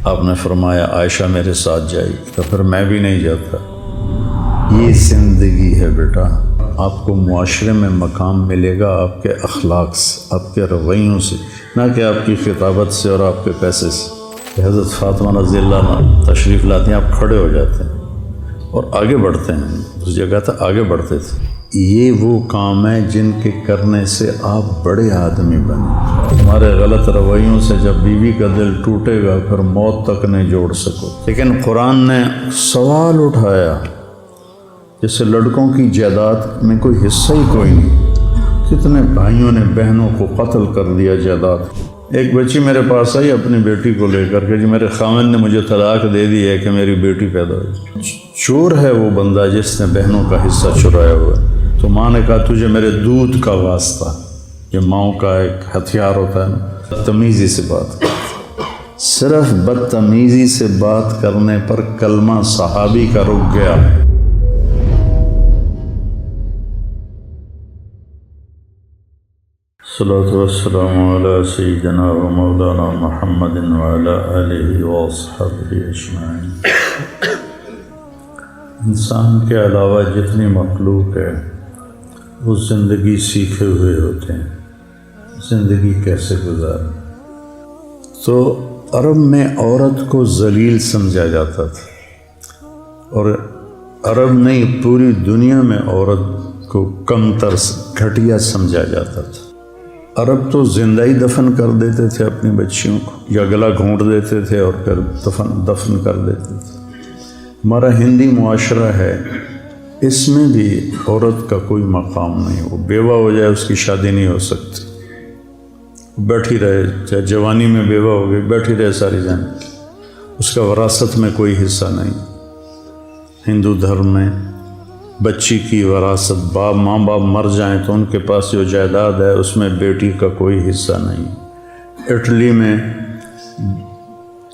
آپ نے فرمایا عائشہ میرے ساتھ جائے گی، تو پھر میں بھی نہیں جاتا۔ یہ زندگی ہے بیٹا، آپ کو معاشرے میں مقام ملے گا آپ کے اخلاق سے، آپ کے رویوں سے، نہ کہ آپ کی خطابت سے اور آپ کے پیسے سے۔ حضرت فاطمہ رضی اللہ عنہ تشریف لاتے ہیں، آپ کھڑے ہو جاتے ہیں اور آگے بڑھتے ہیں، اس جگہ تک آگے بڑھتے تھے۔ یہ وہ کام ہے جن کے کرنے سے آپ بڑے آدمی بنے۔ تمہارے غلط رویوں سے جب بیوی کا دل ٹوٹے گا پھر موت تک نہیں جوڑ سکو۔ لیکن قرآن نے سوال اٹھایا، جیسے لڑکوں کی جائیداد میں کوئی حصہ ہی کوئی نہیں، کتنے بھائیوں نے بہنوں کو قتل کر دیا جائیداد۔ ایک بچی میرے پاس آئی اپنی بیٹی کو لے کر کے، جی میرے خاوند نے مجھے طلاق دے دی ہے کہ میری بیٹی پیدا ہوئی۔ چور ہے وہ بندہ جس نے بہنوں کا حصہ چرایا ہوا ہے۔ تو ماں نے کہا تجھے میرے دودھ کا واسطہ، یہ ماؤں کا ایک ہتھیار ہوتا ہے نا، بدتمیزی سے بات کرتے، صرف بدتمیزی سے بات کرنے پر کلمہ صحابی کا رک گیا۔ الصلاۃ والسلام علی سیدنا و مولانا محمد وعلی آلہ واصحابہ اجمعین۔ انسان کے علاوہ جتنی مخلوق ہے وہ زندگی سیکھے ہوئے ہوتے ہیں، زندگی کیسے گزاریں۔ تو عرب میں عورت کو ذلیل سمجھا جاتا تھا، اور عرب نہیں پوری دنیا میں عورت کو کمتر گھٹیا سمجھا جاتا تھا۔ عرب تو زندہ ہی دفن کر دیتے تھے اپنی بچیوں کو، یا گلا گھونٹ دیتے تھے اور پھر دفن کر دیتے تھے۔ ہمارا ہندی معاشرہ ہے، اس میں بھی عورت کا کوئی مقام نہیں، وہ بیوہ ہو جائے اس کی شادی نہیں ہو سکتی، بیٹھی رہے، چاہے جوانی میں بیوہ ہو گئی بیٹھی رہے ساری زندگی، اس کا وراثت میں کوئی حصہ نہیں۔ ہندو دھرم میں بچی کی وراثت، ماں باپ مر جائیں تو ان کے پاس جو جائیداد ہے اس میں بیٹی کا کوئی حصہ نہیں۔ اٹلی میں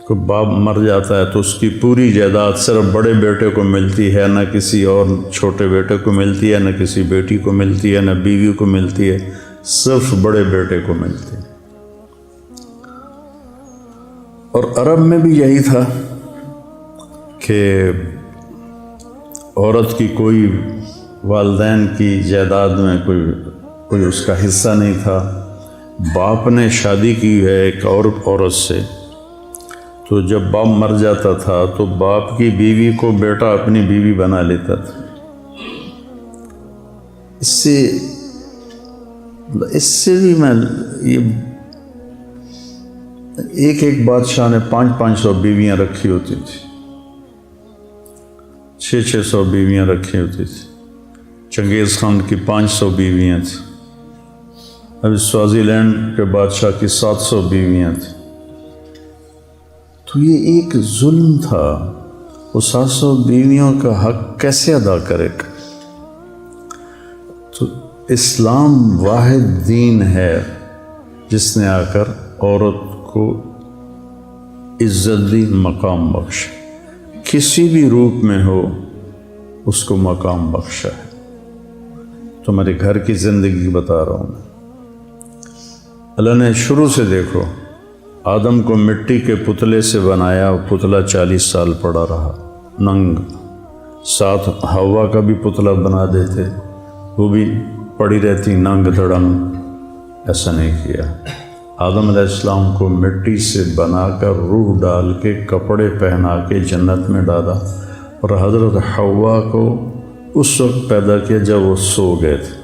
کوئی باپ مر جاتا ہے تو اس کی پوری جائیداد صرف بڑے بیٹے کو ملتی ہے، نہ کسی اور چھوٹے بیٹے کو ملتی ہے، نہ کسی بیٹی کو ملتی ہے، نہ بیوی کو ملتی ہے، صرف بڑے بیٹے کو ملتی ہے۔ اور عرب میں بھی یہی تھا کہ عورت کی کوئی والدین کی جائیداد میں کوئی اس کا حصہ نہیں تھا۔ باپ نے شادی کی ہے ایک اور عورت سے، تو جب باپ مر جاتا تھا تو باپ کی بیوی کو بیٹا اپنی بیوی بنا لیتا تھا۔ اس سے بھی میں یہ ایک بادشاہ نے 500 بیویاں رکھی ہوتی تھی، 600 بیویاں رکھی ہوتی تھی۔ چنگیز خان کی 500 بیویاں تھیں، ابھی سوازی لینڈ کے بادشاہ کی 700 بیویاں تھیں۔ تو یہ ایک ظلم تھا، وہ 700 بیویوں کا حق کیسے ادا کرے گا؟ تو اسلام واحد دین ہے جس نے آ کر عورت کو عزت دی، مقام بخشا، کسی بھی روپ میں ہو اس کو مقام بخشا ہے۔ تمہارے گھر کی زندگی بتا رہا ہوں میں۔ اللہ نے شروع سے دیکھو، آدم کو مٹی کے پتلے سے بنایا، وہ پتلا 40 سال پڑا رہا ننگ، ساتھ ہوا کا بھی پتلا بنا دیتے، وہ بھی پڑی رہتی ننگ دھڑنگ، ایسا نہیں کیا۔ آدم علیہ السلام کو مٹی سے بنا کر روح ڈال کے کپڑے پہنا کے جنت میں ڈالا، اور حضرت حوا کو اس وقت پیدا کیا جب وہ سو گئے تھے،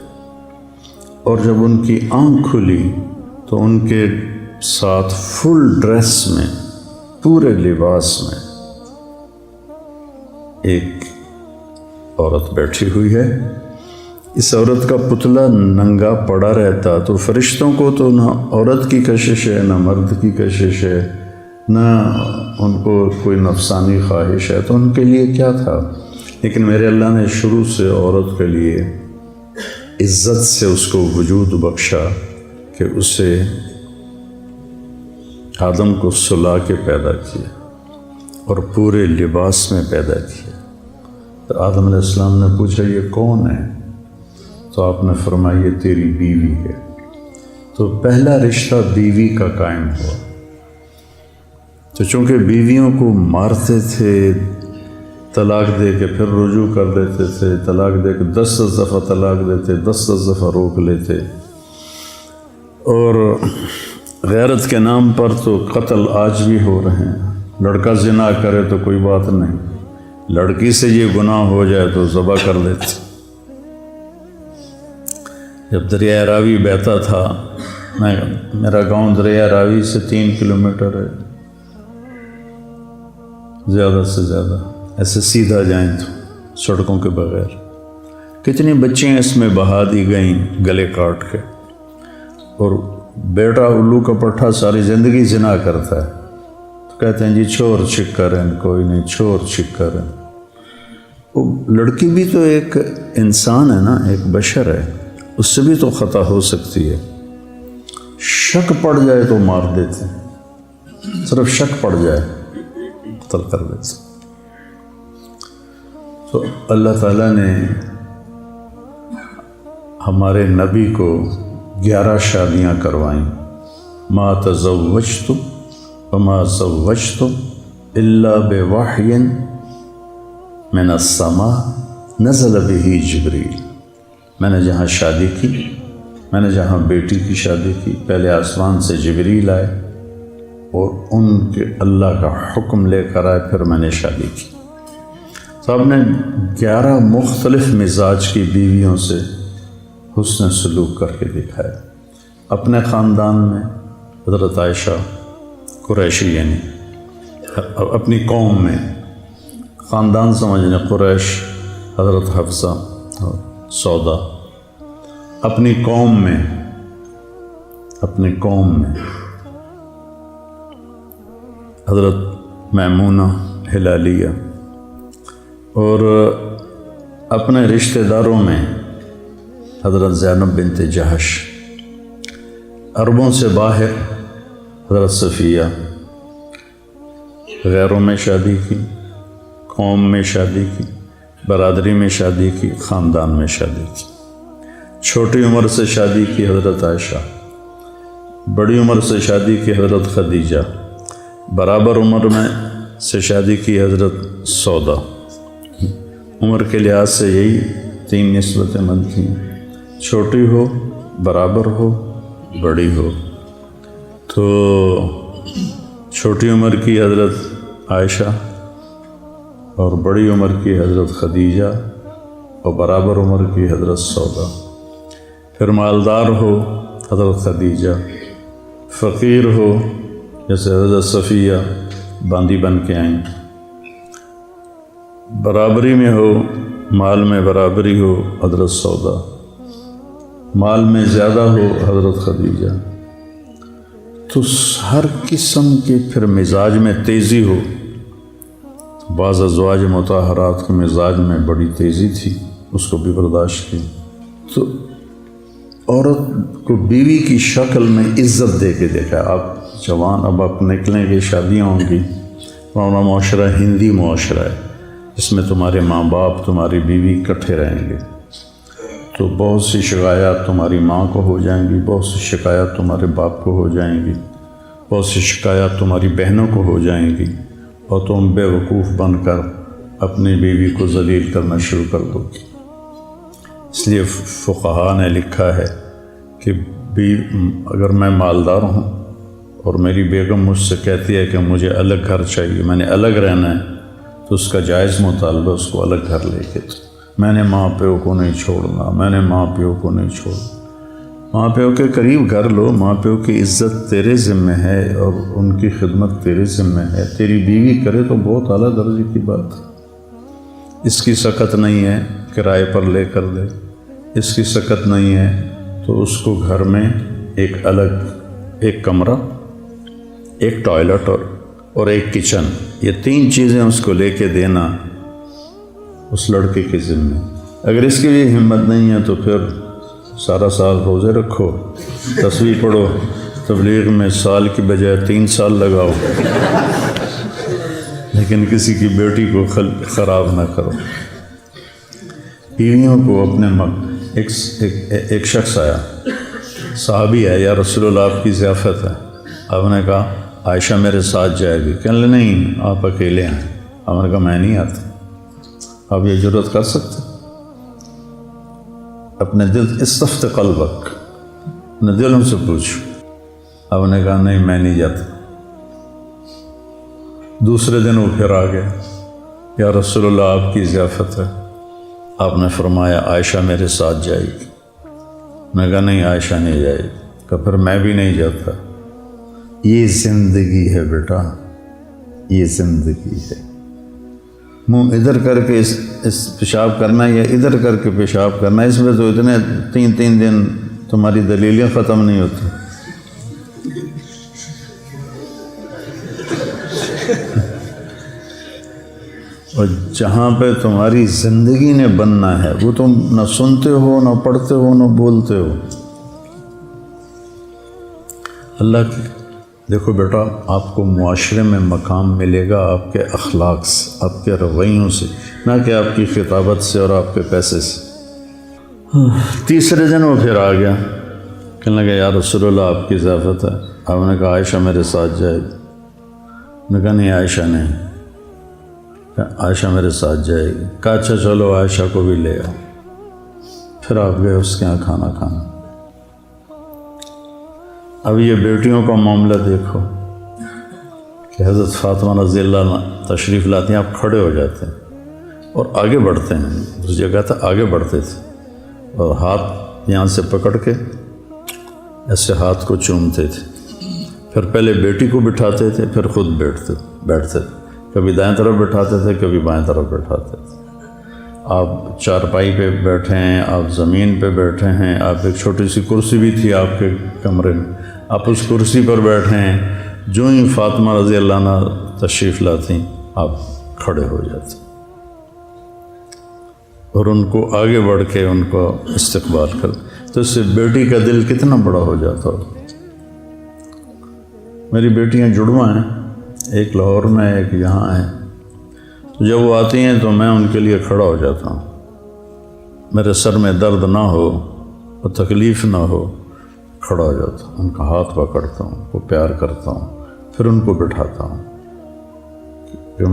اور جب ان کی آنکھ کھلی تو ان کے ساتھ فل ڈریس میں، پورے لباس میں ایک عورت بیٹھی ہوئی ہے۔ اس عورت کا پتلا ننگا پڑا رہتا تو فرشتوں کو تو نہ عورت کی کشش ہے، نہ مرد کی کشش ہے، نہ ان کو کوئی نفسانی خواہش ہے، تو ان کے لیے کیا تھا؟ لیکن میرے اللہ نے شروع سے عورت کے لیے عزت سے اس کو وجود بخشا کہ اسے آدم کو سلا کے پیدا کیا اور پورے لباس میں پیدا کیا۔ تو آدم علیہ السلام نے پوچھا یہ کون ہے؟ تو آپ نے فرمایا یہ تیری بیوی ہے۔ تو پہلا رشتہ بیوی کا قائم ہوا، تو چونکہ بیویوں کو مارتے تھے، طلاق دے کے پھر رجوع کر دیتے تھے، طلاق دے کے 10 دفعہ طلاق دیتے، 10 دفعہ روک لیتے، اور غیرت کے نام پر تو قتل آج بھی ہو رہے ہیں۔ لڑکا زنا کرے تو کوئی بات نہیں، لڑکی سے یہ گناہ ہو جائے تو ذبح کر دیتے۔ جب دریائے راوی بہتا تھا، میرا گاؤں دریائے راوی سے 3 کلومیٹر ہے، زیادہ سے زیادہ، ایسے سیدھا جائیں تو سڑکوں کے بغیر، کتنی بچیاں اس میں بہا دی گئیں گلے کاٹ کے، اور بیٹا الو کا پٹھا ساری زندگی زنا کرتا ہے، تو کہتے ہیں جی چھوڑ چھکرن، کوئی نہیں چھوڑ چھکرن۔ وہ لڑکی بھی تو ایک انسان ہے نا، ایک بشر ہے، اس سے بھی تو خطا ہو سکتی ہے۔ شک پڑ جائے تو مار دیتے، صرف شک پڑ جائے قتل کر دیتے۔ تو اللہ تعالیٰ نے ہمارے نبی کو 11 شادیاں کروائیں۔ ما تزوجتم وما زوجتم الا بوحی من السماء نزل به جبریل۔ میں نے جہاں شادی کی، میں نے جہاں بیٹی کی شادی کی، پہلے آسمان سے جبریل آئے اور ان کے اللہ کا حکم لے کر آئے، پھر میں نے شادی کی۔ تو آپ نے 11 مختلف مزاج کی بیویوں سے حسن سلوک کر کے دکھایا۔ اپنے خاندان میں حضرت عائشہ قریشی، یعنی اپنی قوم میں، خاندان سمجھنے قریش، حضرت حفصہ اور سودا۔ اپنی قوم میں حضرت میمونہ ہلالیہ، اور اپنے رشتہ داروں میں حضرت زینب بنت جہش، عربوں سے باہر حضرت صفیہ، غیروں میں شادی کی، قوم میں شادی کی، برادری میں شادی کی، خاندان میں شادی کی۔ چھوٹی عمر سے شادی کی حضرت عائشہ، بڑی عمر سے شادی کی حضرت خدیجہ، برابر عمر میں سے شادی کی حضرت سودا۔ عمر کے لحاظ سے یہی 3 نسبتیں بنتی ہیں، چھوٹی ہو، برابر ہو، بڑی ہو۔ تو چھوٹی عمر کی حضرت عائشہ اور بڑی عمر کی حضرت خدیجہ اور برابر عمر کی حضرت سودا۔ پھر مالدار ہو حضرت خدیجہ، فقیر ہو جیسے حضرت صفیہ باندی بن کے آئیں، برابری میں ہو، مال میں برابری ہو حضرت سودا، مال میں زیادہ ہو حضرت خدیجہ۔ تو ہر قسم کے پھر مزاج میں تیزی ہو۔ بعض ازواج مطہرات کے مزاج میں بڑی تیزی تھی، اس کو بھی برداشت کی۔ تو عورت کو بیوی کی شکل میں عزت دے کے دیکھا۔ آپ جوان اب آپ نکلیں گے، شادیاں ہوں گی، ہمارا معاشرہ ہندی معاشرہ ہے، اس میں تمہارے ماں باپ تمہاری بیوی اکٹھے رہیں گے، تو بہت سی شکایات تمہاری ماں کو ہو جائیں گی، بہت سی شکایات تمہارے باپ کو ہو جائیں گی، بہت سی شکایات تمہاری بہنوں کو ہو جائیں گی، اور تم بے وقوف بن کر اپنی بیوی کو ذلیل کرنا شروع کر دو گی۔ اس لیے فقہاء نے لکھا ہے کہ اگر میں مالدار ہوں اور میری بیگم مجھ سے کہتی ہے کہ مجھے الگ گھر چاہیے، میں نے الگ رہنا ہے، تو اس کا جائز مطالبہ اس کو الگ گھر لے کے دو۔ میں نے ماں پیو کو نہیں چھوڑنا، میں نے ماں پیو کو نہیں چھوڑنا۔ ماں پیو کے قریب گھر لو، ماں پیو کی عزت تیرے ذمہ ہے اور ان کی خدمت تیرے ذمہ ہے۔ تیری بیوی کرے تو بہت اعلیٰ درجے کی بات ہے۔ اس کی سکت نہیں ہے کرائے پر لے کر دے، اس کی سکت نہیں ہے تو اس کو گھر میں ایک الگ ایک کمرہ، ایک ٹوائلٹ اور ایک کچن، یہ 3 چیزیں اس کو لے کے دینا اس لڑکے کے ذمہ۔ اگر اس کی بھی ہمت نہیں ہے تو پھر سارا سال روزے رکھو، تسبیح پڑھو، تبلیغ میں سال کی بجائے 3 سال لگاؤ، لیکن کسی کی بیٹی کو خراب نہ کرو۔ بیویوں کو اپنے ایک شخص آیا، صحابی ہے، یا رسول اللہ آپ کی ضیافت ہے۔ آپ نے کہا عائشہ میرے ساتھ جائے گی؟ کہنے لگے نہیں آپ اکیلے ہیں. ہم نے کہا میں نہیں آتا. آپ یہ جرات کر سکتے؟ اپنے دل استفت قلبک، اپنے دلوں سے پوچھو. اب نے کہا نہیں میں نہیں جاتا. دوسرے دن وہ پھر آ گئے، یا رسول اللہ آپ کی ضیافت ہے. آپ نے فرمایا عائشہ میرے ساتھ جائے گی. میں کہا نہیں عائشہ نہیں جائے گی. کہ پھر میں بھی نہیں جاتا. یہ زندگی ہے بیٹا، یہ زندگی ہے. منہ ادھر کر کے اس پیشاب کرنا یا ادھر کر کے پیشاب کرنا، اس میں تو اتنے 3 دن تمہاری دلیلیں ختم نہیں ہوتی. اور جہاں پہ تمہاری زندگی نے بننا ہے وہ تم نہ سنتے ہو، نہ پڑھتے ہو، نہ بولتے ہو. اللہ کی دیکھو بیٹا، آپ کو معاشرے میں مقام ملے گا آپ کے اخلاق سے، آپ کے رویوں سے، نہ کہ آپ کی خطابت سے اور آپ کے پیسے سے. تیسرے دن وہ پھر آ گیا، کہنے لگا یا رسول اللہ آپ کی ضیافت ہے. آپ نے کہا عائشہ میرے ساتھ جائے گی. نے کہا نہیں عائشہ نہیں، عائشہ میرے ساتھ جائے گی. کہا اچھا چلو عائشہ کو بھی لے آؤ. پھر آپ گئے اس کے یہاں کھانا کھانا. اب یہ بیٹیوں کا معاملہ دیکھو کہ حضرت فاطمہ رضی اللہ عنہ تشریف لاتی ہیں، آپ کھڑے ہو جاتے ہیں اور آگے بڑھتے ہیں. اس جگہ تھا آگے بڑھتے تھے اور ہاتھ یہاں سے پکڑ کے ایسے ہاتھ کو چومتے تھے. پھر پہلے بیٹی کو بٹھاتے تھے، پھر خود بیٹھتے تھے. کبھی دائیں طرف بٹھاتے تھے، کبھی بائیں طرف بٹھاتے تھے. آپ چارپائی پہ بیٹھے ہیں، آپ زمین پہ بیٹھے ہیں، آپ ایک چھوٹی سی کرسی بھی تھی آپ کے کمرے میں، آپ اس کرسی پر بیٹھے ہیں. جو ہی فاطمہ رضی اللہ عنہ تشریف لاتی آپ کھڑے ہو جاتے اور ان کو آگے بڑھ کے ان کو استقبال کر. تو اس سے بیٹی کا دل کتنا بڑا ہو جاتا ہو. میری بیٹیاں جڑواں ہیں، ایک لاہور میں ایک یہاں ہے. جب وہ آتی ہیں تو میں ان کے لیے کھڑا ہو جاتا ہوں. میرے سر میں درد نہ ہو اور تکلیف نہ ہو، کھڑا ہو جاتا ہوں، ان کا ہاتھ پکڑتا ہوں، ان کو پیار کرتا ہوں، پھر ان کو بٹھاتا ہوں کہ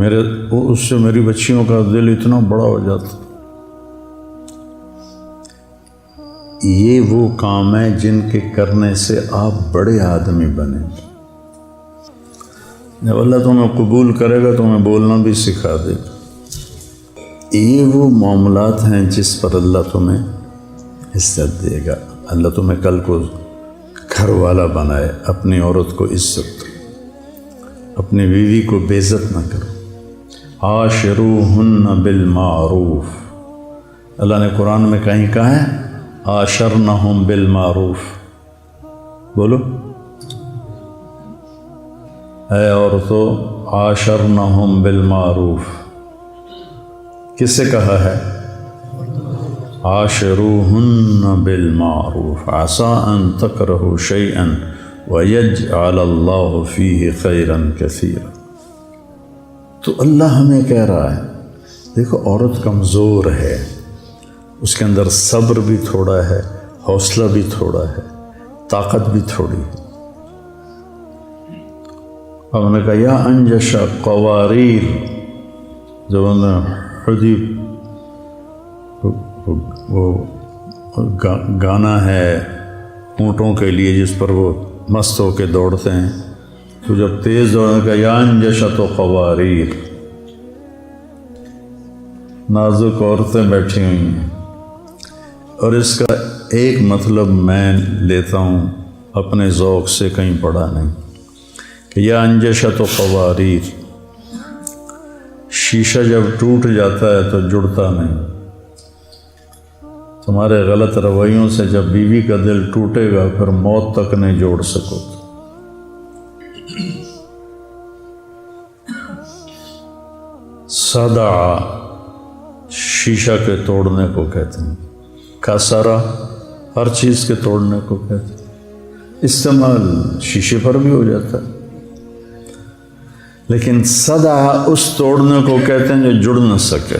اس سے میری بچیوں کا دل اتنا بڑا ہو جاتا. یہ وہ کام ہے جن کے کرنے سے آپ بڑے آدمی بنیں گے. جب اللہ تمہیں قبول کرے گا تمہیں بولنا بھی سکھا دے گا. یہ وہ معاملات ہیں جس پر اللہ تمہیں عزت دے گا. اللہ تمہیں کل کو گھر والا بنائے. اپنی عورت کو عزت دو، اپنی بیوی کو بے عزت نہ کرو. عاشروہن بالمعروف. اللہ نے قرآن میں کہیں کہا ہے عاشرنہم بالمعروف. بولو اے عورتوں عاشرنہم بالمعروف. کس سے کہا ہے؟ عاشروہن بالمعروف عسیٰ ان تکرہوا شیئا ویجعل اللہ فیہ خیرا کثیرا. تو اللہ ہمیں کہہ رہا ہے دیکھو عورت کمزور ہے، اس کے اندر صبر بھی تھوڑا ہے، حوصلہ بھی تھوڑا ہے، طاقت بھی تھوڑی ہے. اب نے کہا یا انجش قواریر. جب انہوں نے حدیب وہ گانا ہے اونٹوں کے لیے جس پر وہ مست ہو کے دوڑتے ہیں، تو جب تیز دوڑنے کا یا انجشت و قواریر، نازک عورتیں بیٹھی ہوئی ہیں. اور اس کا ایک مطلب میں لیتا ہوں اپنے ذوق سے، کہیں پڑھا نہیں، کہ یا انجشت و قواریر. شیشہ جب ٹوٹ جاتا ہے تو جڑتا نہیں. تمہارے غلط رویوں سے جب بیوی کا دل ٹوٹے گا پھر موت تک نہیں جوڑ سکو. صدع شیشہ کے توڑنے کو کہتے ہیں، کسرا ہر چیز کے توڑنے کو کہتے ہیں. استعمال شیشے پر بھی ہو جاتا ہے، لیکن صدع اس توڑنے کو کہتے ہیں جو جڑ نہ سکے.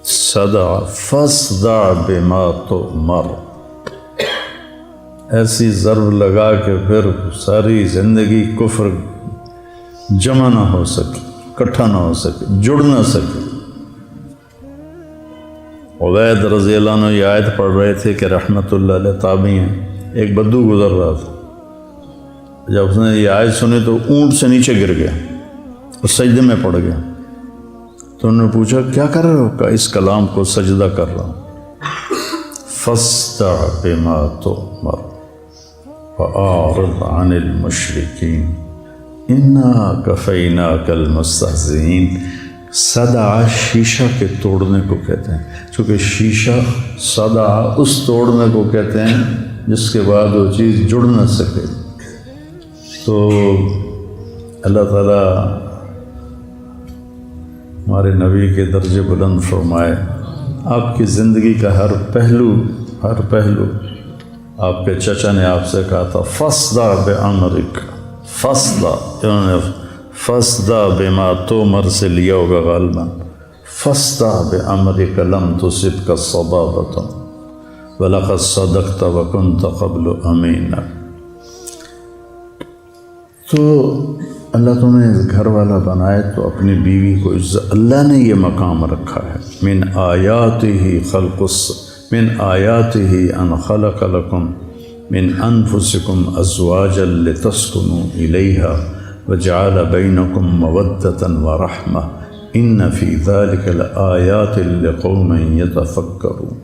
صدع فاصدع بما تؤمر. ایسی ضرب لگا کہ پھر ساری زندگی کفر جمع نہ ہو سکے، اکٹھا نہ ہو سکے، جڑ نہ سکے۔ عبید رضی اللہ عنہ یہ آیت پڑھ رہے تھے کہ رحمت اللہ علیہ تابعی ہیں، ایک بدو گزر رہا تھا، جب اس نے یہ آیت سنی تو اونٹ سے نیچے گر گیا اور سجدے میں پڑ گیا۔ تو انہوں نے پوچھا کیا کر رہے ہو؟ کہا اس کلام کو سجدہ کر رہا ہوں۔ فاصدع بما تؤمر وأعرض عن المشرکین انا کفیناک المستہزئین۔ صدع شیشہ کے توڑنے کو کہتے ہیں، چونکہ شیشہ صدع اس توڑنے کو کہتے ہیں جس کے بعد وہ چیز جڑ نہ سکے۔ تو اللہ تعالیٰ ہمارے نبی کے درجے بلند فرمائے، آپ کی زندگی کا ہر پہلو آپ کے چچا نے آپ سے کہا تھا فاصدع بامرک، فاصدع، انہوں نے فاصدع بما تؤمر سے لیا ہوگا غالباً، فاصدع بامرک لم تصبک صبابۃ ولقد صدقت وکنت قبل امینا۔ تو اللہ تمہیں گھر والا بنائے تو اپنی بیوی کو عزت، اللہ نے یہ مقام رکھا ہے۔ من آیاتہ ان خلق لکم من انفسکم ازواجا لتسکنوا الیہا وجعل بینکم مودۃ ورحمہ ان فی ذلک لآیات لقوم یتفکرون۔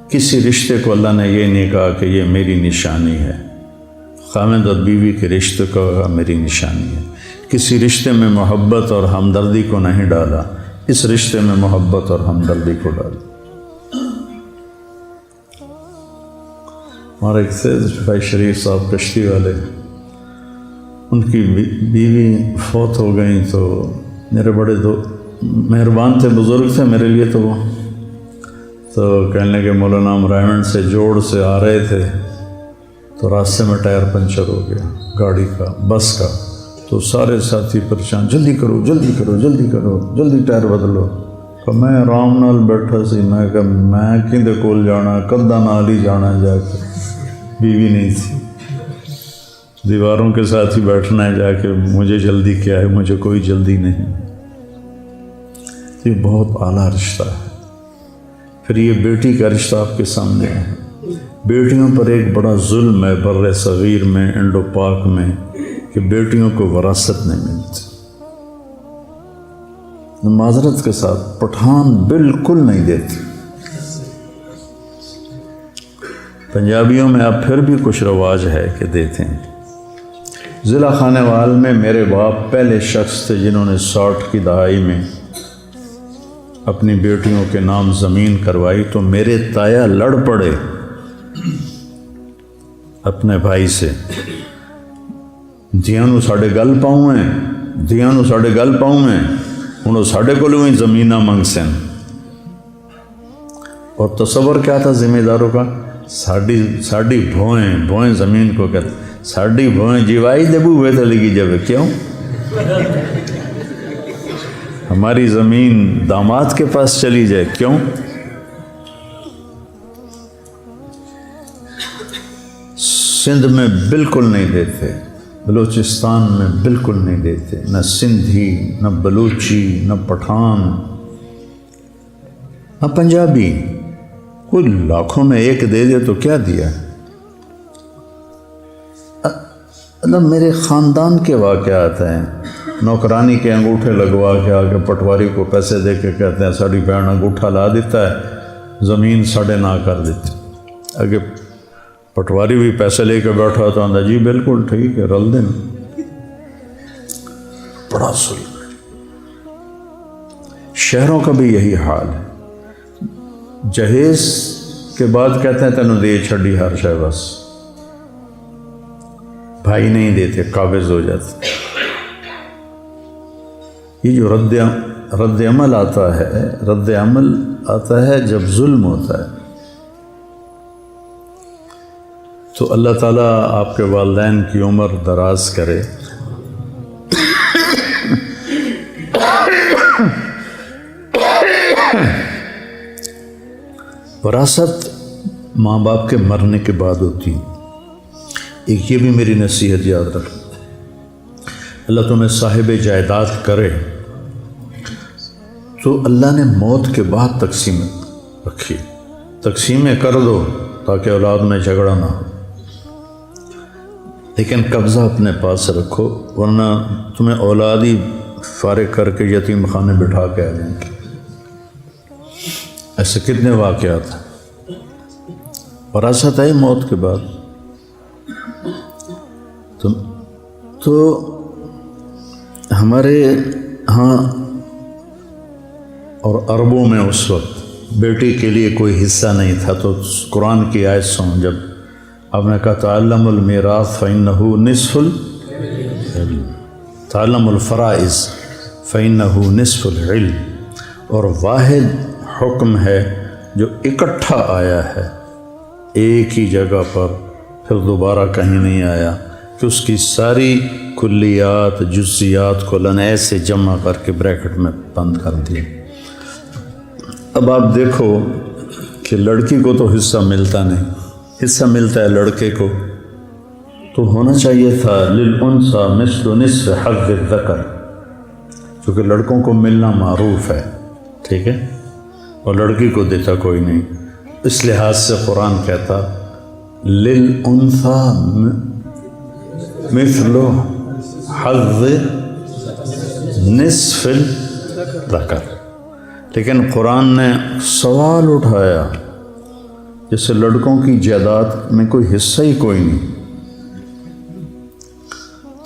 کسی رشتے کو اللہ نے یہ نہیں کہا کہ یہ میری نشانی ہے، خاوند اور بیوی کے رشتے کو میری نشانی ہے۔ کسی رشتے میں محبت اور ہمدردی کو نہیں ڈالا، اس رشتے میں محبت اور ہمدردی کو ڈالا۔ ہمارے ایک تھے بھائی شریف صاحب کشتی والے، ان کی بیوی فوت ہو گئیں، تو میرے بڑے دو مہربان تھے، بزرگ تھے میرے لیے، تو کہنے کے مولانا ہم رائمنڈ سے جوڑ سے آ رہے تھے تو راستے میں ٹائر پنچر ہو گیا گاڑی کا، بس کا، تو سارے ساتھی پریشان، جلدی کرو جلدی کرو جلدی کرو جلدی ٹائر بدلو۔ کہ میں آرام نال بیٹھا سی، میں کہ میں کدے کول جانا، کدھا نال ہی جانا، جا کے بیوی نہیں تھی، دیواروں کے ساتھ ہی بیٹھنا ہے، جا کے مجھے جلدی کیا ہے، مجھے کوئی جلدی نہیں۔ یہ بہت اعلیٰ رشتہ ہے۔ پھر یہ بیٹی کا رشتہ آپ کے سامنے ہے۔ بیٹیوں پر ایک بڑا ظلم ہے بر صغیر میں، انڈو پاک میں، کہ بیٹیوں کو وراثت نہیں ملتی۔ معذرت کے ساتھ پٹھان بالکل نہیں دیتے۔ پنجابیوں میں اب پھر بھی کچھ رواج ہے کہ دیتے ہیں۔ ضلع خانے وال میں میرے باپ پہلے شخص تھے جنہوں نے 60 کی دہائی میں اپنی بیٹیوں کے نام زمین کروائی، تو میرے تایا لڑ پڑے اپنے بھائی سے، دھیاں نو ساڈے گل پاؤں ہیں، دھیاں نو ساڈے گل پاؤں ہیں، انہوں ساڈے کولوں ہی زمیناں منگ سن۔ اور تصور کیا تھا ذمہ داروں کا؟ ساڈی بھوئیں زمین کو کہتے، ساڈی بھوئیں جیوائی دے بوئے تے لگی جاوے، کیوں؟ ہماری زمین داماد کے پاس چلی جائے، کیوں؟ سندھ میں بالکل نہیں دیتے، بلوچستان میں بالکل نہیں دیتے، نہ سندھی، نہ بلوچی، نہ پٹھان، نہ پنجابی۔ کوئی لاکھوں میں ایک دے دے تو کیا دیا؟ مطلب میرے خاندان کے واقعات ہیں۔ نوکرانی کے انگوٹھے لگوا کے آگے پٹواری کو پیسے دے کے کہتے ہیں ساڑی بہن انگوٹھا لا دیتا ہے، زمین ساڑھے نہ کر دیتی۔ آگے پٹواری بھی پیسے لے کے بیٹھا تو آندہ جی بالکل ٹھیک ہے، رل دیں۔ بڑا ظلم ہے۔ شہروں کا بھی یہی حال ہے۔ جہیز کے بعد کہتے ہیں تینوں دے چھڑی ہر شے، بس بھائی نہیں دیتے، قابض ہو جاتے۔ یہ جو رد عمل آتا ہے جب ظلم ہوتا ہے، تو اللہ تعالیٰ آپ کے والدین کی عمر دراز کرے۔ وراثت ماں باپ کے مرنے کے بعد ہوتی ہیں۔ ایک یہ بھی میری نصیحت یاد رکھ، اللہ تمہیں صاحب جائیداد کرے تو اللہ نے موت کے بعد تقسیم رکھی، تقسیمیں کر دو تاکہ اولاد میں جھگڑا نہ ہو، لیکن قبضہ اپنے پاس رکھو ورنہ تمہیں اولاد ہی فارغ کر کے یتیم خانے بٹھا کے آ جائیں گے۔ ایسے کتنے واقعات ہیں، وراثت ہے موت کے بعد۔ تو ہمارے ہاں اور عربوں میں اس وقت بیٹی کے لیے کوئی حصہ نہیں تھا، تو قرآن کی آیت سن، جب آپ نے کہا تعلم المیراث فإنہ نصف العلم، تعلم الفرائض فإنہ نصف العلم، اور واحد حکم ہے جو اکٹھا آیا ہے ایک ہی جگہ پر، پھر دوبارہ کہیں نہیں آیا کہ اس کی ساری کلیات جزیات کو اللہ نے ایسے جمع کر کے بریکٹ میں بند کر دیا۔ اب آپ دیکھو کہ لڑکی کو تو حصہ ملتا نہیں، حصہ ملتا ہے لڑکے کو، تو ہونا چاہیے تھا للانثی مثل نصف حظ الذکر، چونکہ لڑکوں کو ملنا معروف ہے، ٹھیک ہے، اور لڑکی کو دیتا کوئی نہیں، اس لحاظ سے قرآن کہتا للانثی مثل حظ نصف الذکر، لیکن قرآن نے سوال اٹھایا جیسے لڑکوں کی جائیداد میں کوئی حصہ ہی کوئی نہیں۔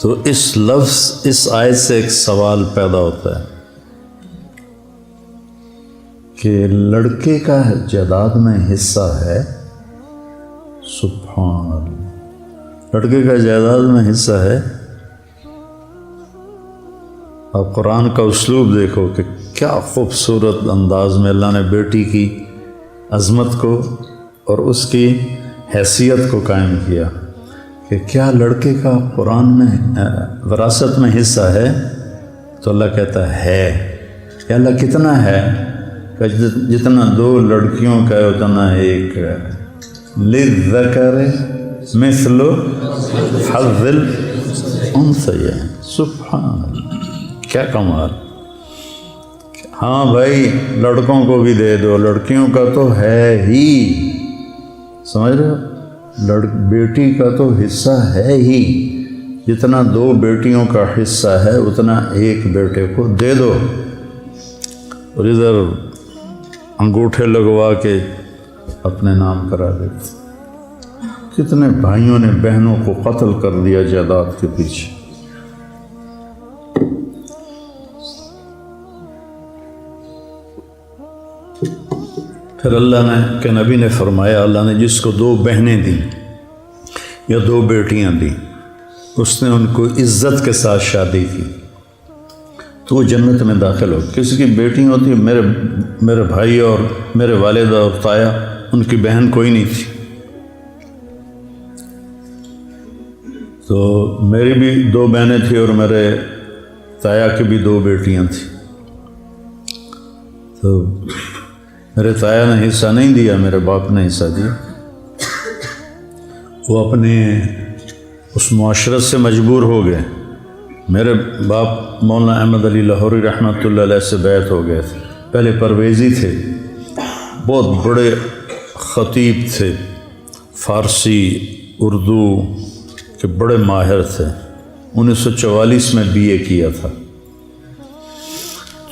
تو اس لفظ، اس آیت سے ایک سوال پیدا ہوتا ہے کہ لڑکے کا جائیداد میں حصہ ہے، سبحان اللہ، لڑکے کا جائیداد میں حصہ ہے۔ آپ قرآن کا اسلوب دیکھو کہ کیا خوبصورت انداز میں اللہ نے بیٹی کی عظمت کو اور اس کی حیثیت کو قائم کیا کہ کیا لڑکے کا قرآن میں وراثت میں حصہ ہے، تو اللہ کہتا ہے کہ اللہ کتنا ہے، کہ جتنا دو لڑکیوں کا ہے اتنا ایک ہے، للذکر مثل حظ الانثیین، سبحان اللہ، کیا کمال۔ ہاں بھائی لڑکوں کو بھی دے دو، لڑکیوں کا تو ہے ہی، سمجھ رہے ہو، بیٹی کا تو حصہ ہے ہی، جتنا دو بیٹیوں کا حصہ ہے اتنا ایک بیٹے کو دے دو، اور ادھر انگوٹھے لگوا کے اپنے نام کرا دیتے۔ کتنے بھائیوں نے بہنوں کو قتل کر دیا جائیداد کے پیچھے۔ پھر اللہ نے کہ نبی نے فرمایا، اللہ نے جس کو دو بہنیں دیں یا دو بیٹیاں دیں، اس نے ان کو عزت کے ساتھ شادی کی تو وہ جنت میں داخل ہو۔ کسی کی بیٹی ہوتی ہے، میرے بھائی اور میرے والدہ اور تایا، ان کی بہن کوئی نہیں تھی، تو میری بھی دو بہنیں تھیں اور میرے تایا کی بھی دو بیٹیاں تھیں، تو میرے تایا نے حصہ نہیں دیا، میرے باپ نے حصہ دیا۔ وہ اپنے اس معاشرت سے مجبور ہو گئے۔ میرے باپ مولانا احمد علی لاہوری رحمۃ اللہ علیہ سے بیعت ہو گئے تھے، پہلے پرویزی تھے، بہت بڑے خطیب تھے، فارسی اردو کے بڑے ماہر تھے، 1944 میں BA کیا تھا۔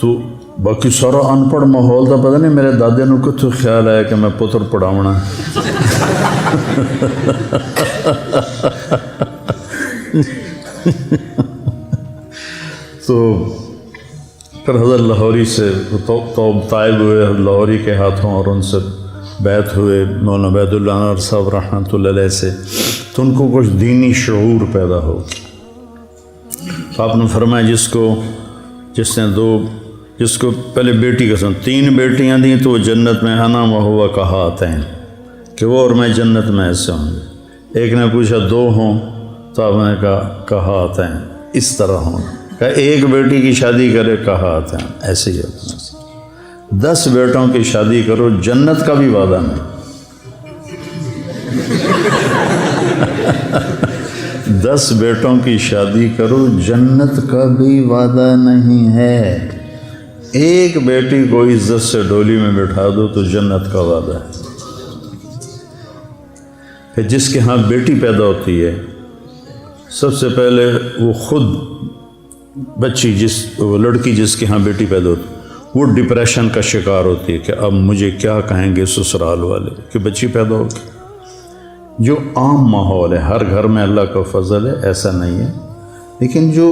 تو باقی سارا ان پڑھ ماحول تھا، پتہ نہیں میرے دادے نو کتوں خیال آیا کہ میں پتر پڑھاونا۔ تو پھر حضرت لاہوری سے طائب ہوئے لاہوری کے ہاتھوں، اور ان سے بیعت ہوئے مولانا عبید اللہ انور صاحب رحمۃ اللہ علیہ سے، تو ان کو کچھ دینی شعور پیدا ہو۔ آپ نے فرمایا جس کو پہلے بیٹی کا 3 بیٹیاں دیں تو وہ جنت میں انا و ہوا کہاتین، کہ وہ اور میں جنت میں ایسے ہوں گے۔ ایک نے پوچھا 2 ہوں، تو آپ نے کہاتین، اس طرح ہوں، کہ ایک بیٹی کی شادی کرے کہاتین، ایسے ہی ہوتا ہے۔ 10 بیٹوں کی شادی کرو، جنت کا بھی وعدہ نہیں۔ 10 بیٹوں کی شادی کرو، جنت کا بھی وعدہ نہیں ہے۔ ایک بیٹی کو عزت سے ڈولی میں بٹھا دو تو جنت کا وعدہ ہے۔ کہ جس کے ہاں بیٹی پیدا ہوتی ہے، سب سے پہلے وہ خود بچی وہ لڑکی جس کے ہاں بیٹی پیدا ہوتی ہے، وہ ڈپریشن کا شکار ہوتی ہے کہ اب مجھے کیا کہیں گے سسرال والے کہ بچی پیدا ہوگی۔ جو عام ماحول ہے، ہر گھر میں اللہ کا فضل ہے، ایسا نہیں ہے، لیکن جو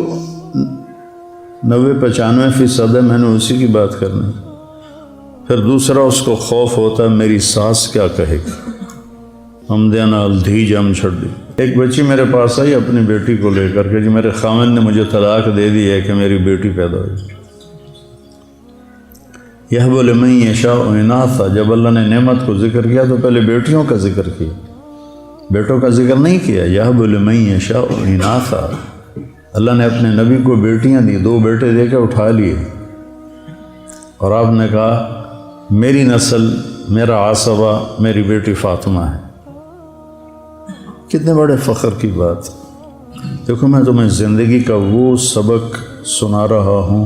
90-95% ہے، میں نے اسی کی بات کرنی۔ پھر دوسرا اس کو خوف ہوتا ہے میری ساس کیا کہے گی، ہم دینا دھی جم چھڑ دی۔ ایک بچی میرے پاس آئی اپنی بیٹی کو لے کر کے، جی میرے خاوند نے مجھے طلاق دے دی ہے کہ میری بیٹی پیدا ہوئی۔ یہب لمن یشاء اناثا، جب اللہ نے نعمت کو ذکر کیا تو پہلے بیٹیوں کا ذکر کیا، بیٹوں کا ذکر نہیں کیا۔ یہب لمن یشاء اناثا، اللہ نے اپنے نبی کو بیٹیاں دی، 2 بیٹے دے کے اٹھا لیے، اور آپ نے کہا میری نسل، میرا عصبہ میری بیٹی فاطمہ ہے۔ کتنے بڑے فخر کی بات۔ دیکھو میں تمہیں زندگی کا وہ سبق سنا رہا ہوں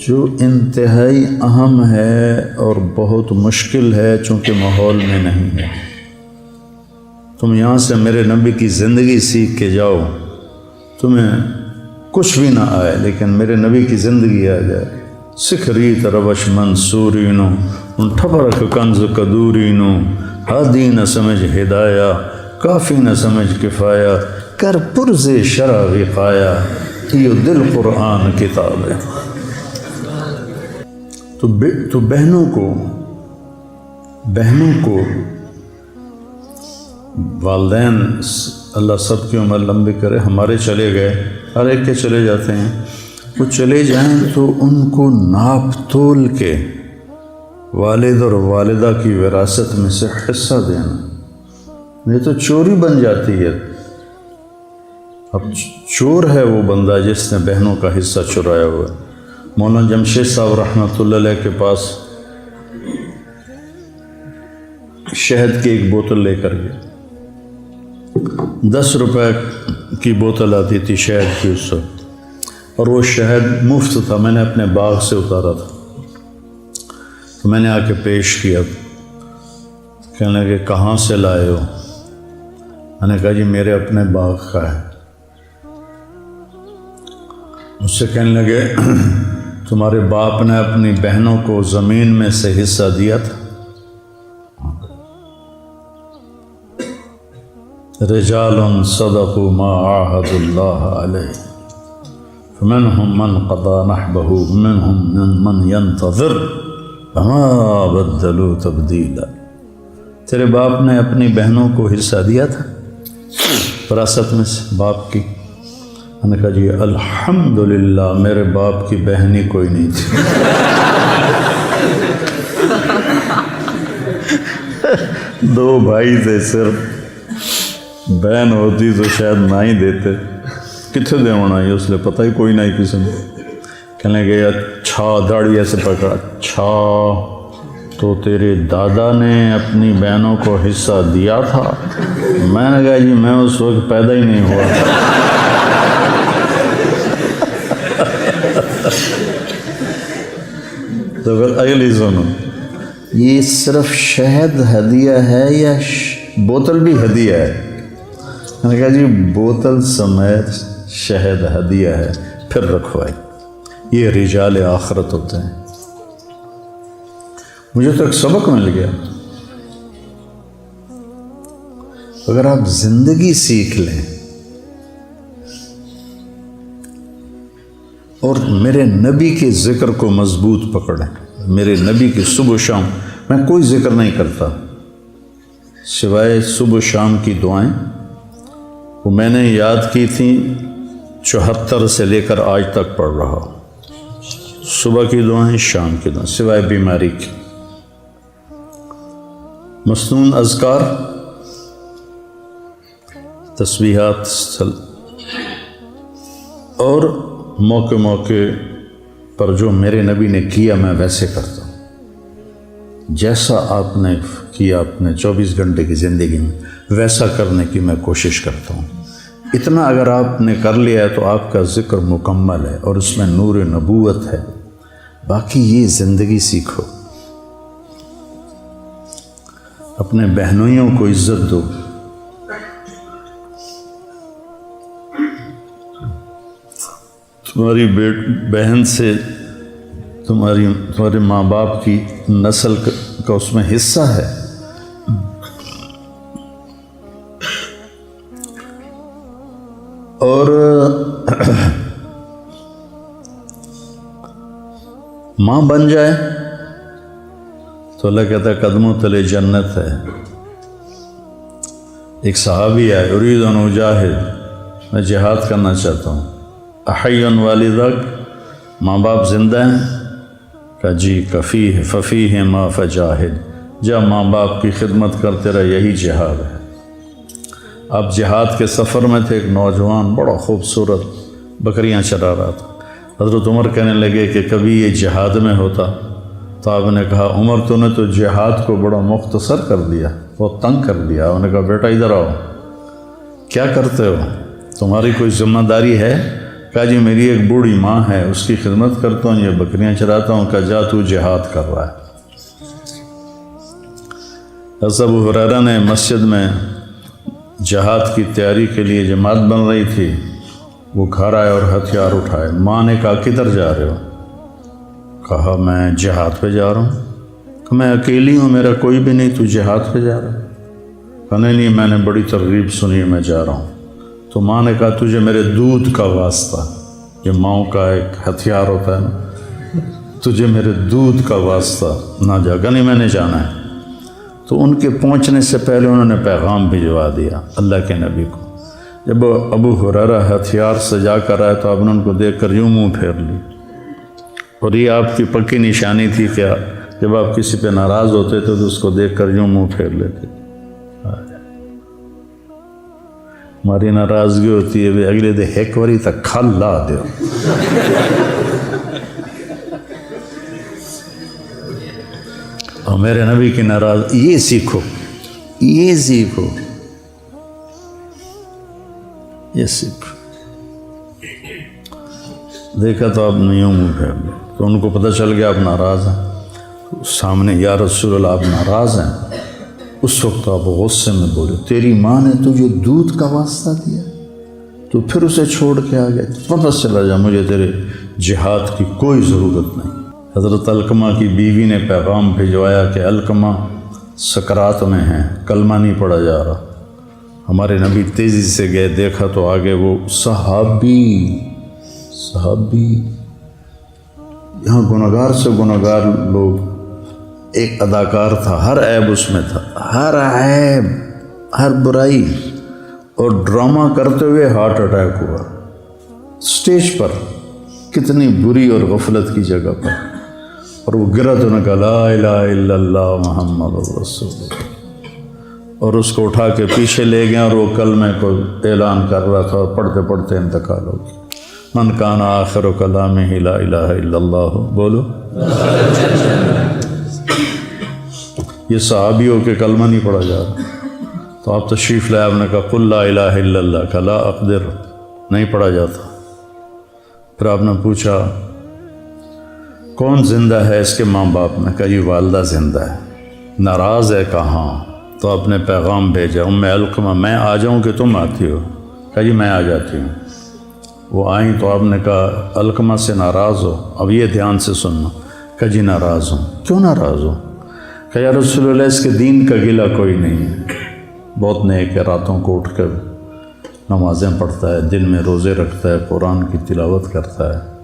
جو انتہائی اہم ہے اور بہت مشکل ہے، چونکہ ماحول میں نہیں ہے۔ تم یہاں سے میرے نبی کی زندگی سیکھ کے جاؤ، تمہیں کچھ بھی نہ آئے لیکن میرے نبی کی زندگی آ جائے۔ سکھریت روش منصورینو، ان ٹھپرک کنز قدورینو، ہادی نہ سمجھ ہدایہ، کافی نہ سمجھ کفایہ، کر پرز شرع وقایا، یہ دل قرآن کتاب ہے۔ تو بہنوں کو والدین، اللہ سب کی عمر لمبی کرے، ہمارے چلے گئے، ہر ایک کے چلے جاتے ہیں، وہ چلے جائیں تو ان کو ناپ تول کے والد اور والدہ کی وراثت میں سے حصہ دینا، یہ تو چوری بن جاتی ہے۔ اب چور ہے وہ بندہ جس نے بہنوں کا حصہ چرایا ہوا ہے۔ مولانا جمشید صاحب رحمۃ اللہ علیہ کے پاس شہد کی ایک بوتل لے کر گئے، 10 روپے کی بوتل آتی تھی شہد کی اس وقت، اور وہ شہد مفت تھا، میں نے اپنے باغ سے اتارا تھا، تو میں نے آ کے پیش کیا، کہنے لگے کہاں سے لائے ہو؟ میں نے کہا جی میرے اپنے باغ کا ہے۔ مجھ سے کہنے لگے تمہارے باپ نے اپنی بہنوں کو زمین میں سے حصہ دیا تھا؟ رجال صدقوا ما عاهدوا الله علیہ، فمنهم من قضى نحبه ومنهم من ينتظر وما بدلوا تبدیلا۔ تیرے باپ نے اپنی بہنوں کو حصہ دیا تھا وراثت میں سے باپ کی؟ میں نے کہا جی الحمدللہ میرے باپ کی بہن ہی کوئی نہیں تھی۔ دو بھائی تھے صرف، بہن ہوتی تو شاید نہ ہی دیتے، کتنے دے ہونا ہے اس لیے پتہ ہی کوئی نہیں کسی نے۔ کہنے گئے اچھا، داڑھی ایسے پکڑا، اچھا تو تیرے دادا نے اپنی بہنوں کو حصہ دیا تھا؟ میں نے کہا جی میں اس وقت پیدا ہی نہیں ہوا تھا۔ تو پھر اگلی سنو، یہ صرف شہد ہدیہ ہے یا بوتل بھی ہدیہ ہے؟ میں نے کہا جی بوتل سمیت شہد ہدیہ ہے، پھر رکھوائے، یہ رجال آخرت ہوتے ہیں۔ مجھے تو ایک سبق مل گیا، اگر آپ زندگی سیکھ لیں اور میرے نبی کے ذکر کو مضبوط پکڑیں، میرے نبی کی صبح و شام، میں کوئی ذکر نہیں کرتا سوائے صبح و شام کی دعائیں، وہ میں نے یاد کی تھیں 74 سے لے کر آج تک پڑھ رہا ہوں، صبح کی دعائیں، شام کی دعائیں، سوائے بیماری کی۔ مسنون اذکار، تسبیحات، اور موقع پر جو میرے نبی نے کیا میں ویسے کرتا ہوں۔ جیسا آپ نے کیا اپنے 24 گھنٹے کی زندگی میں ویسا کرنے کی میں کوشش کرتا ہوں۔ اتنا اگر آپ نے کر لیا ہے تو آپ کا ذکر مکمل ہے اور اس میں نور نبوت ہے۔ باقی یہ زندگی سیکھو، اپنے بہنوئیوں کو عزت دو، تمہاری بہن سے تمہارے ماں باپ کی نسل کا اس میں حصہ ہے۔ اور ماں بن جائے تو اللہ کہتا ہے قدموں تلے جنت ہے۔ ایک صحابی ہے، ارید ان اجاہد، میں جہاد کرنا چاہتا ہوں۔ احی والدک، ماں باپ زندہ ہیں؟ کہ جی کفیہ ففیہ ما فجاہد، جب ماں باپ کی خدمت کرتے رہے یہی جہاد ہے۔ آپ جہاد کے سفر میں تھے، ایک نوجوان بڑا خوبصورت بکریاں چرا رہا تھا۔ حضرت عمر کہنے لگے کہ کبھی یہ جہاد میں ہوتا؟ تو آپ نے کہا عمر تو نے تو جہاد کو بڑا مختصر کر دیا، بہت تنگ کر دیا۔ انہوں نے کہا بیٹا ادھر آؤ، کیا کرتے ہو؟ تمہاری کوئی ذمہ داری ہے؟ کہا جی میری ایک بوڑھی ماں ہے، اس کی خدمت کرتا ہوں، یہ بکریاں چراتا ہوں۔ کہا جا تو جہاد کر رہا ہے۔ حضرت ابو ہریرہ نے مسجد میں جہاد کی تیاری کے لیے جماعت بن رہی تھی، وہ گھر آئے اور ہتھیار اٹھائے۔ ماں نے کہا کدھر جا رہے ہو؟ کہا میں جہاد پہ جا رہا ہوں۔ کہ میں اکیلی ہوں، میرا کوئی بھی نہیں، تو جہاد پہ جا رہا ہے؟ کہا نہیں میں نے بڑی ترغیب سنی، میں جا رہا ہوں۔ تو ماں نے کہا تجھے میرے دودھ کا واسطہ، یہ ماؤں کا ایک ہتھیار ہوتا ہے نا، تجھے میرے دودھ کا واسطہ نہ جا۔ کہ نہیں میں نے جانا ہے۔ تو ان کے پہنچنے سے پہلے انہوں نے پیغام بھجوا دیا اللہ کے نبی کو۔ جب ابو ہریرہ ہتھیار سجا کر آئے تو آپ نے ان کو دیکھ کر یوں منہ پھیر لی، اور یہ آپ کی پکی نشانی تھی کہ جب آپ کسی پہ ناراض ہوتے تھے تو اس کو دیکھ کر یوں منہ پھیر لیتے۔ ہماری ناراضگی ہوتی ہے اگلے دے ایک واری تک کھل لا دیو۔ اور میرے نبی کی ناراض، یہ سیکھو، یہ سیکھو، یہ سیکھو۔ دیکھا تو آپ نے یوں منہ پھیر لیا، تو ان کو پتہ چل گیا آپ ناراض ہیں۔ سامنے یا رسول اللہ آپ ناراض ہیں؟ اس وقت آپ غصے میں بولے تیری ماں نے تجھے دودھ کا واسطہ دیا، تو پھر اسے چھوڑ کے آ گئے، واپس چلا جا، مجھے تیرے جہاد کی کوئی ضرورت نہیں۔ حضرت علقمہ کی بیوی نے پیغام بھجوایا کہ علقمہ سکرات میں ہیں، کلمہ نہیں پڑھا جا رہا۔ ہمارے نبی تیزی سے گئے، دیکھا تو آگے وہ صحابی یہاں گنہگار سے گنہگار لوگ، ایک اداکار تھا، ہر عیب اس میں تھا، ہر عیب، ہر برائی، اور ڈرامہ کرتے ہوئے ہارٹ اٹیک ہوا سٹیج پر، کتنی بری اور غفلت کی جگہ پر، اور وہ گرا تو نے کہا لا الہ الا اللہ محمد رسول اللہ، اور اس کو اٹھا کے پیچھے لے گئے اور وہ کلمے کو اعلان کر رہا تھا، اور پڑھتے پڑھتے انتقال ہو گیا۔ من کان آخر کلامہ لا الہ الا اللہ، بولو۔ یہ صحابیوں کے کلمہ نہیں پڑھا جا رہا، تو آپ تشریف لائے، آپ نے کہا قل لا الہ الا اللہ، کہ لا اقدر، نہیں پڑھا جاتا۔ پھر آپ نے پوچھا کون زندہ ہے اس کے ماں باپ میں؟ کہا یہ والدہ زندہ ہے۔ ناراض ہے؟ کہاں؟ تو آپ نے پیغام بھیجا ام علقمہ میں آ جاؤں کہ تم آتی ہو؟ کہا جی میں آ جاتی ہوں۔ وہ آئیں تو آپ نے کہا علقمہ سے ناراض ہو؟ اب یہ دھیان سے سننا۔ کہا جی ناراض ہوں۔ کیوں ناراض ہو؟ کہ یا رسول اللہ اس کے دین کا گلہ کوئی نہیں ہے، بہت نیک ہے، راتوں کو اٹھ کر نمازیں پڑھتا ہے، دن میں روزے رکھتا ہے، قرآن کی تلاوت کرتا ہے،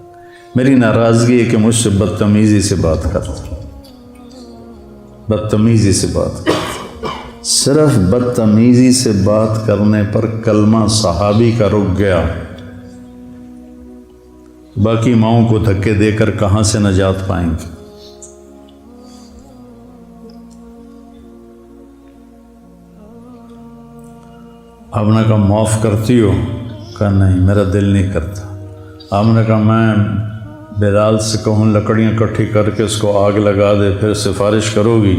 میری ناراضگی ہے کہ مجھ سے بدتمیزی سے بات کرتا ہے، بدتمیزی سے بات کرتا ہے۔ صرف بدتمیزی سے بات کرنے پر کلمہ صحابی کا رک گیا، باقی ماؤں کو دھکے دے کر کہاں سے نجات پائیں گے؟ آپ نے کہا معاف کرتی ہو؟ کہا نہیں میرا دل نہیں کرتا۔ آپ نے کہا میں بلال سے کہوں لکڑیاں اکٹھی کر کے اس کو آگ لگا دے پھر سفارش کرو گی؟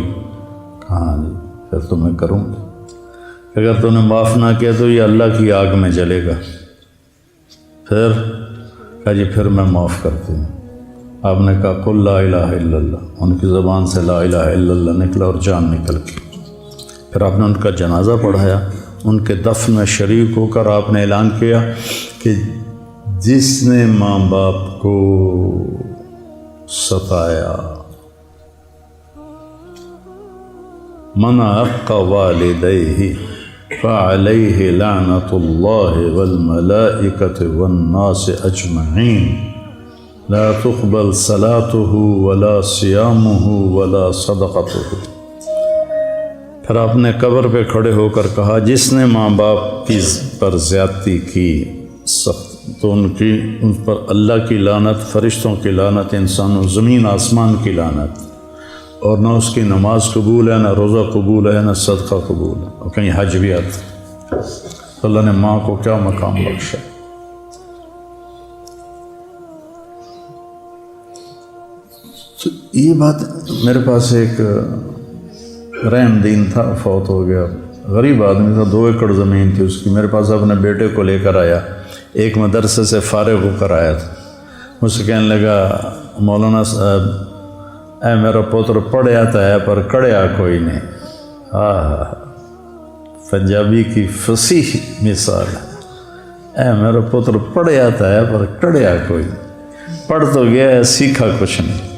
ہاں جی پھر تو میں کروں گی، اگر تو نے معاف نہ کیا تو یہ اللہ کی آگ میں جلے گا۔ پھر کہا جی پھر میں معاف کرتی ہوں۔ آپ نے کہا قل لا الہ الا اللہ، ان کی زبان سے لا الہ الا اللہ نکلا اور جان نکل گئی۔ پھر آپ نے ان کا جنازہ پڑھایا، ان کے دفن میں شریک ہو کر آپ نے اعلان کیا کہ جس نے ماں باپ کو ستایا، من عق والدیہ فعلیہ لعنۃ اللہ والملائکۃ والناس اجمعین لا تقبل صلاتہ ولا صیامہ ولا صدقتہ۔ پھر آپ نے قبر پہ کھڑے ہو کر کہا جس نے ماں باپ کی پر زیادتی کی تو ان پر اللہ کی لعنت، فرشتوں کی لعنت، انسانوں زمین آسمان کی لعنت، اور نہ اس کی نماز قبول ہے، نہ روزہ قبول ہے، نہ صدقہ قبول ہے، اور کہیں حج بھی آتا۔ تو اللہ نے ماں کو کیا مقام بخشا۔ تو یہ بات میرے پاس ایک رحم دین تھا، فوت ہو گیا، غریب آدمی تھا، 2 ایکڑ زمین تھی اس کی، میرے پاس اپنے بیٹے کو لے کر آیا، ایک مدرسے سے فارغ ہو کر آیا تھا، مجھ سے کہنے لگا مولانا صاحب اے میرا پتر پڑھیا تو ہے پر کڑیا کوئی نہیں۔ پنجابی کی فصیح مثال ہے، اے میرا پتر پڑھیا تو ہے پر کڑیا کوئی نہیں، پڑھ تو گیا ہے سیکھا کچھ نہیں۔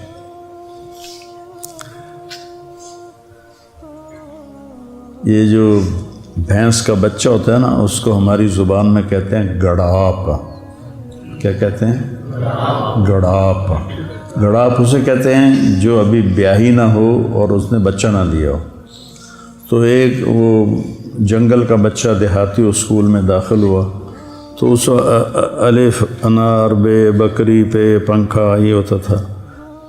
یہ جو بھینس کا بچہ ہوتا ہے نا، اس کو ہماری زبان میں کہتے ہیں گڑاپ۔ کیا کہتے ہیں؟ گڑاپ۔ گڑاپ اسے کہتے ہیں جو ابھی بیاہی نہ ہو اور اس نے بچہ نہ لیا ہو۔ تو ایک وہ جنگل کا بچہ دیہاتی اسکول میں داخل ہوا، تو اس الف انار بے بکری پہ پنکھا یہ ہوتا تھا،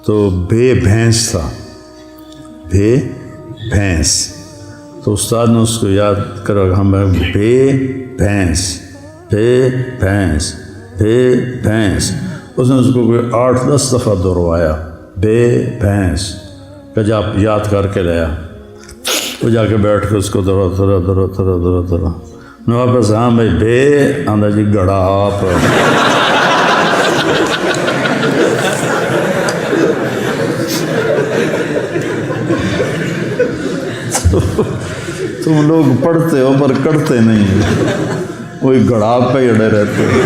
تو بے بھینس تھا، بے بھینس۔ تو استاد نے اس کو یاد کرا، ہمیں بے بھینس، بے بھینس، بے بھینس۔ اس نے اس کو کوئی 8-10 دفعہ دہروایا، بے بھینس، کہ جا یاد کر کے لیا۔ وہ جا کے بیٹھ کے اس کو درا میں واپس، ہاں بھائی بے آندہ جی گڑا آپ۔ تم لوگ پڑھتے ہو پر کرتے نہیں، وہی گڑاب پہ اڑے رہتے ہو۔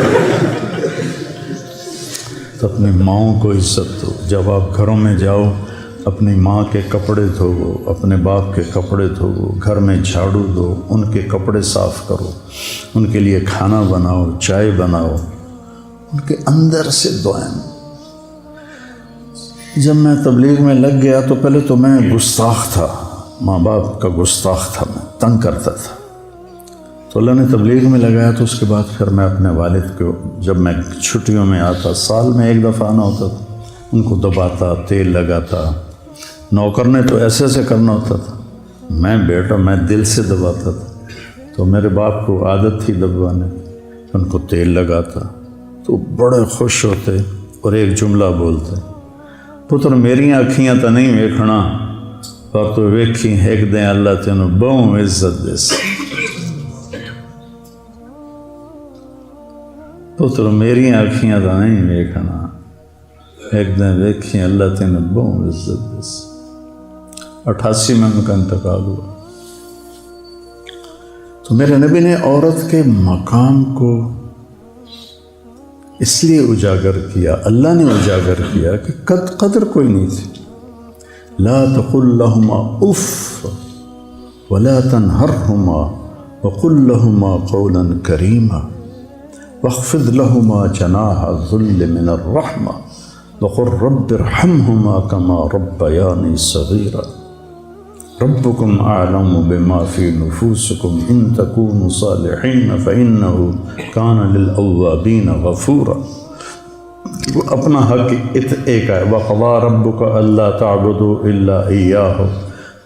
تو اپنی ماؤں کو عزت دو۔ جب آپ گھروں میں جاؤ اپنی ماں کے کپڑے دھوو، اپنے باپ کے کپڑے دھوو، گھر میں جھاڑو دو، ان کے کپڑے صاف کرو، ان کے لیے کھانا بناؤ، چائے بناؤ، ان کے اندر سے دعائیں۔ جب میں تبلیغ میں لگ گیا تو پہلے تو میں گستاخ تھا، ماں باپ کا گستاخ تھا، میں تنگ کرتا تھا۔ تو اللہ نے تبلیغ میں لگایا، تو اس کے بعد پھر میں اپنے والد کو، جب میں چھٹیوں میں آتا، سال میں 1 دفعہ آنا ہوتا تھا، ان کو دباتا، تیل لگاتا۔ نوکر نے تو ایسے ایسے کرنا ہوتا تھا، میں بیٹا میں دل سے دباتا تھا۔ تو میرے باپ کو عادت تھی دبوانے، ان کو تیل لگاتا، تو بڑے خوش ہوتے اور ایک جملہ بولتے، پتر میری اکھیاں تو نہیں ویکھنا پر تو ویکھی ایک دیں اللہ تینوں بہوں عزت دے سی۔ پتر میری اکھیاں تو نہیں ویکھنا ایک دن ویکھی اللہ تینوں بہوں عزت دے سی۔ 88 میں ان کا انتقال ہوا۔ تو میرے نبی نے عورت کے مقام کو اس لیے اجاگر کیا، اللہ نے اجاگر کیا کہ قدر کوئی نہیں تھی۔ لا تقل لهما اف ولا تنهرهما وقل لهما قولا كريما واخفض لهما جناح الذل من الرحمة وقل رب ارحمهما كما ربياني صغيرا ربكم اعلم بما في نفوسكم ان تكونوا صالحين فانه كان للاوابين غفورا۔ وہ اپنا حق ایک ہے، وقضى ربك الا تعبدوا الا اياه،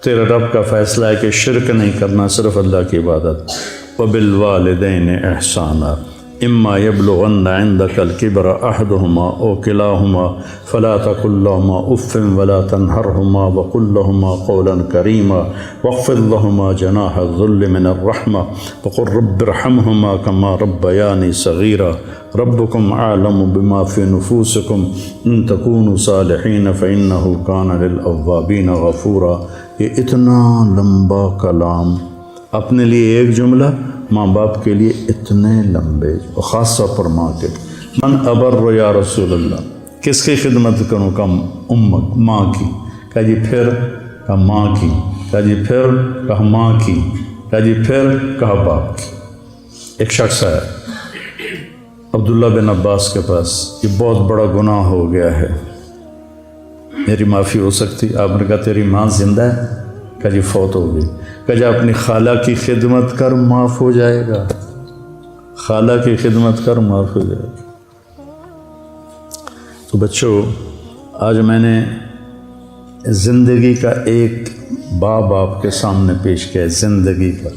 تیرے رب کا فیصلہ ہے کہ شرک نہیں کرنا، صرف اللہ کی عبادت۔ وبالوالدین احسانا، إما يبلغن عندك الكبر أحدهما أو كلاهما فلا تقل لهما أف ولا تنهرهما وقل لهما قولا كريما واخفض لهما جناح الذل من الرحمة وقل رب ارحمهما كما ربياني صغيرا ربكم أعلم بما في نفوسكم إن تكونوا صالحين فإنه كان للأوابين غفورا. یہ اتنا لمبا کلام، اپنے لیے ایک جملہ، ماں باپ کے لیے اتنے لمبے، اور خاص طور پر ماں کے. من ابر یا رسول اللہ، کس کی خدمت کروں؟ کہا امک، ماں کی. کہا جی پھر؟ کہا ماں کی. کہا جی پھر؟ کہا ماں کی. کہا جی پھر؟ کہا باپ کی. ایک شخص ہے عبداللہ بن عباس کے پاس، یہ بہت بڑا گناہ ہو گیا ہے، میری معافی ہو سکتی؟ آپ نے کہا تیری ماں زندہ ہے؟ کہا جی فوت ہو گئی. کہا جی اپنی خالہ کی خدمت کر، معاف ہو جائے گا. خالہ کی خدمت کر، معاف ہو جائے گا. تو بچوں، آج میں نے زندگی کا ایک باب آپ کے سامنے پیش کیا ہے، زندگی کا.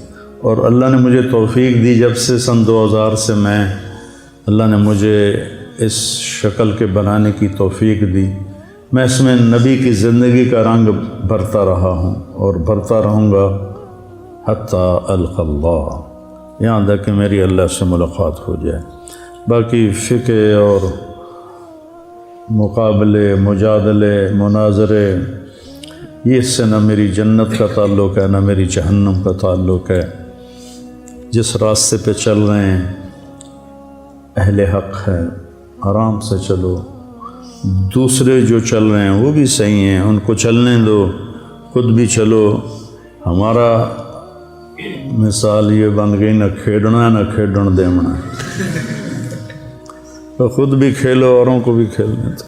اور اللہ نے مجھے توفیق دی، جب سے سن 2000 سے اللہ نے مجھے اس شکل کے بنانے کی توفیق دی. میں اس میں نبی کی زندگی کا رنگ بھرتا رہا ہوں اور بھرتا رہوں گا حتیٰ القی اللہ، یہاں تک کہ میری اللہ سے ملاقات ہو جائے. باقی فقہ اور مقابلے، مجادلے، مناظرے، یہ اس سے نہ میری جنت کا تعلق ہے نہ میری جہنم کا تعلق ہے. جس راستے پہ چل رہے ہیں اہل حق ہے، آرام سے چلو. دوسرے جو چل رہے ہیں وہ بھی صحیح ہیں، ان کو چلنے دو، خود بھی چلو. ہمارا مثال یہ بن گئی، نہ کھیڑنا ہے نہ کھیڑن دینا ہے. تو خود بھی کھیلو، اوروں کو بھی کھیلنے دو.